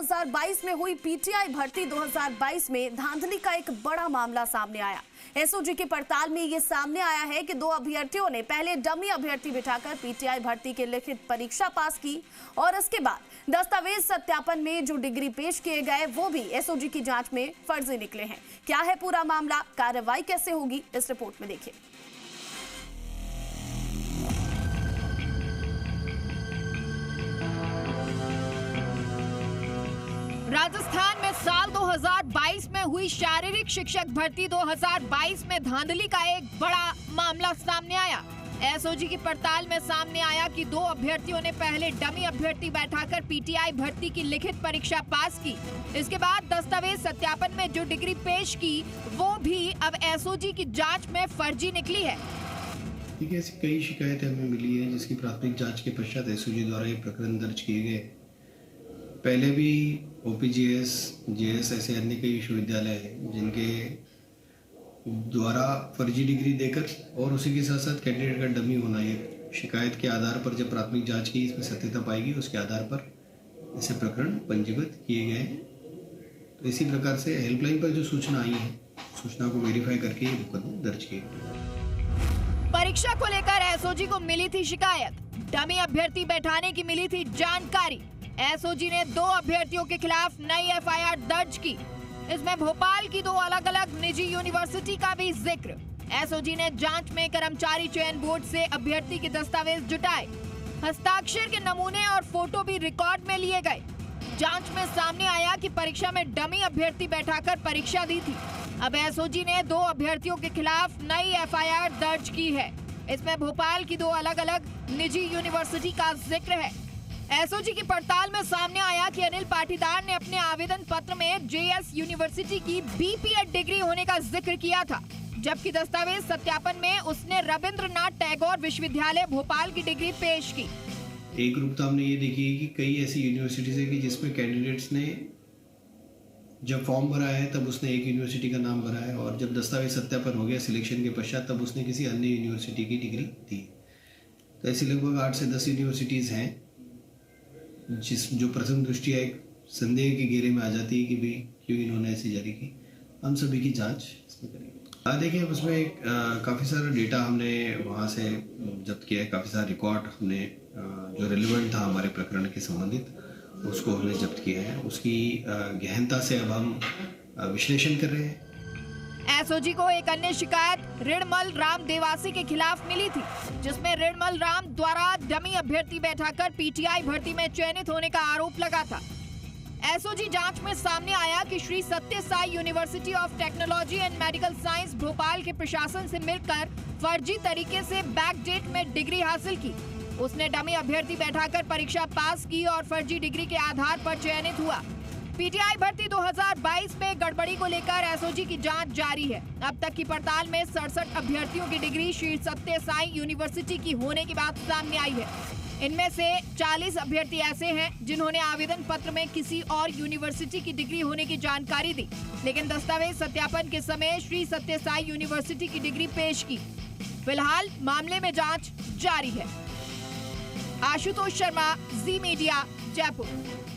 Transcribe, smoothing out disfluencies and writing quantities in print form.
2022 में हुई पीटीआई भर्ती 2022 में धांधली का एक बड़ा मामला सामने आया। एसओजी की पड़ताल में ये सामने आया है कि 2 अभ्यर्थियों ने पहले डमी अभ्यर्थी बिठाकर पीटीआई भर्ती की लिखित परीक्षा पास की और इसके बाद दस्तावेज सत्यापन में जो डिग्री पेश किए गए वो भी एसओजी की जांच में फर्जी निकले हैं। क्या है पूरा मामला, कार्रवाई कैसे होगी, इस रिपोर्ट में देखिए। राजस्थान में साल 2022 में हुई शारीरिक शिक्षक भर्ती 2022 में धांधली का एक बड़ा मामला सामने आया। एसओजी की पड़ताल में सामने आया कि 2 अभ्यर्थियों ने पहले डमी अभ्यर्थी बैठाकर पीटीआई भर्ती की लिखित परीक्षा पास की। इसके बाद दस्तावेज सत्यापन में जो डिग्री पेश की वो भी अब एसओजी की जांच में फर्जी निकली है। ठीक है, ऐसी कई शिकायतें हमें मिली है जिसकी प्राथमिक जांच के पश्चात एसओजी द्वारा ये प्रकरण दर्ज किए गए। पहले भी ओपीजीएस, जेएस ऐसे अन्य कई विश्वविद्यालय हैं जिनके द्वारा फर्जी डिग्री देकर और उसी के साथ साथ कैंडिडेट का डमी होना, ये शिकायत के आधार पर जब प्राथमिक जांच की इसमें सत्यता पाएगी उसके आधार पर ऐसे प्रकरण पंजीबद्ध किए गए हैं। तो इसी प्रकार से हेल्पलाइन पर जो सूचना आई है, सूचना को वेरीफाई करके ये मुकदमा दर्ज किए। परीक्षा को लेकर एसओजी को मिली थी शिकायत, डमी अभ्यर्थी बैठाने की मिली थी जानकारी। एसओजी ने 2 अभ्यर्थियों के खिलाफ नई एफआईआर दर्ज की। इसमें भोपाल की 2 अलग-अलग निजी यूनिवर्सिटी का भी जिक्र। एसओजी ने जांच में कर्मचारी चयन बोर्ड से अभ्यर्थी के दस्तावेज जुटाए, हस्ताक्षर के नमूने और फोटो भी रिकॉर्ड में लिए गए। जांच में सामने आया कि परीक्षा में डमी अभ्यर्थी बैठाकर परीक्षा दी थी। अब एसओजी ने 2 अभ्यर्थियों के खिलाफ नई एफआईआर दर्ज की है। इसमें भोपाल की 2 अलग-अलग निजी यूनिवर्सिटी का जिक्र है। एसओजी की पड़ताल में सामने आया कि अनिल पाटीदार ने अपने आवेदन पत्र में जेएस यूनिवर्सिटी की बीपीएड डिग्री होने का जिक्र किया था, जबकि दस्तावेज सत्यापन में उसने रविंद्रनाथ टैगोर विश्वविद्यालय भोपाल की डिग्री पेश की। एक रूपता हमने ये देखी है कि कई ऐसी यूनिवर्सिटीज है कि जिसमें कैंडिडेट्स ने जब फॉर्म भरा है तब उसने एक यूनिवर्सिटी का नाम भरा है और जब दस्तावेज सत्यापन हो गया सिलेक्शन के पश्चात तब उसने किसी अन्य यूनिवर्सिटी की डिग्री दी। तो ऐसी लगभग 8 से 10 यूनिवर्सिटीज हैं जो प्रथम दृष्टिया एक संदेह के घेरे में आ जाती है कि भाई क्यों इन्होंने ऐसी जारी की। हम सभी की जांच इसमें करेंगे। देखिए, उसमें एक काफ़ी सारा डेटा हमने वहाँ से जब्त किया है, काफ़ी सारा रिकॉर्ड हमने जो रिलेवेंट था हमारे प्रकरण के संबंधित उसको हमने जब्त किया है। उसकी गहनता से अब हम विश्लेषण कर रहे हैं। एसओजी को एक अन्य शिकायत ऋणमल राम देवासी के खिलाफ मिली थी, जिसमें ऋणमल राम द्वारा डमी अभ्यर्थी बैठाकर पीटीआई भर्ती में चयनित होने का आरोप लगा था। एसओजी जांच में सामने आया कि श्री सत्य Sai university of technology and medical science Bhopal के प्रशासन से मिलकर फर्जी तरीके से बैकडेट में डिग्री हासिल की। उसने डमी अभ्यर्थी बैठाकर परीक्षा पास की और फर्जी डिग्री के आधार पर चयनित हुआ। पीटीआई भर्ती 2022 में गड़बड़ी को लेकर एसओजी की जांच जारी है। अब तक की पड़ताल में 67 अभ्यर्थियों की डिग्री श्री सत्य साई यूनिवर्सिटी की होने की बात सामने आई है। इनमें से 40 अभ्यर्थी ऐसे हैं जिन्होंने आवेदन पत्र में किसी और यूनिवर्सिटी की डिग्री होने की जानकारी दी, लेकिन दस्तावेज सत्यापन के समय श्री सत्य साई यूनिवर्सिटी की डिग्री पेश की। फिलहाल मामले में जांच जारी है। आशुतोष शर्मा, जी मीडिया, जयपुर।